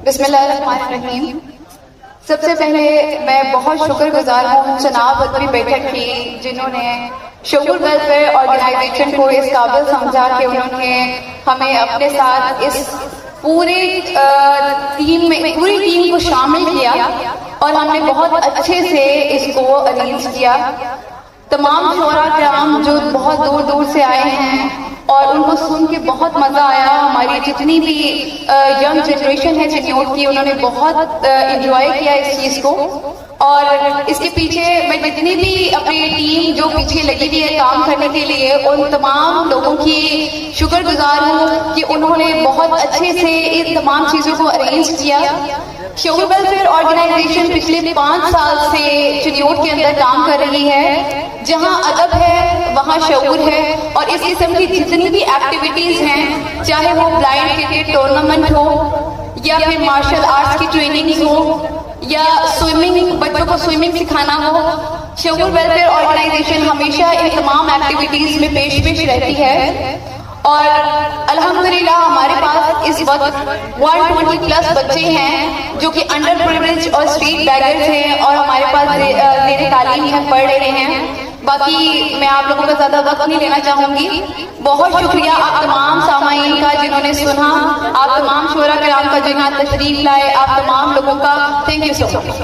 بسم اللہ الرحمن الرحیم۔ سب سے پہلے میں بہت شکر گزار ہوں جناب ادبی بیٹھک کی، جنہوں نے شعور ویلفیئر آرگنائزیشن کو اس قابل سمجھا کہ انہوں نے ہمیں اپنے ساتھ اس پوری ٹیم کو شامل کیا اور ہم نے بہت اچھے سے اس کو ارینج کیا۔ تمام شعراء کرام جو بہت دور دور سے آئے ہیں اور ان کو سن کے بہت مزہ آیا، ہماری جتنی بھی ینگ جنریشن ہے چنیوٹ کی، انہوں نے بہت انجوائے کیا اس چیز کو۔ اور اس کے پیچھے میں جتنی بھی اپنی ٹیم جو پیچھے لگی ہوئی ہے کام کرنے کے لیے، ان تمام لوگوں کی شکر گزار ہوں کہ انہوں نے بہت اچھے سے ان تمام چیزوں کو ارینج کیا۔ شعور ویلفیئر آرگنائزیشن پچھلے 5 سال سے چنیوٹ کے اندر کام کر رہی ہے۔ جہاں ادب ہے وہاں شعور ہے، اور اس قسم کی جتنی بھی ایکٹیویٹیز ہیں، چاہے وہ بلائنڈ کرکٹ ٹورنامنٹ ہو یا پھر مارشل آرٹس کی ٹریننگز ہو یا سوئمنگ، بچوں کو سوئمنگ سکھانا ہو، شعور ویلفیئر آرگنائزیشن ہمیشہ ان تمام ایکٹیویٹیز میں پیش رہتی ہے۔ اور الحمدللہ ہمارے پاس اس وقت 120+ بچے ہیں جو کہ انڈر پریویلیج اور اسٹریٹ بیگرز ہیں، اور ہمارے پاس زیر تعلیم ہے، پڑھ رہے ہیں۔ باقی میں آپ لوگوں کا زیادہ وقت نہیں لینا چاہوں گی۔ بہت شکریہ آپ تمام سامعین کا جنہوں نے سنا، آپ تمام شعراء کرام کا جنہوں نے تشریف لائے، آپ تمام لوگوں کا تھینک یو سو مچ۔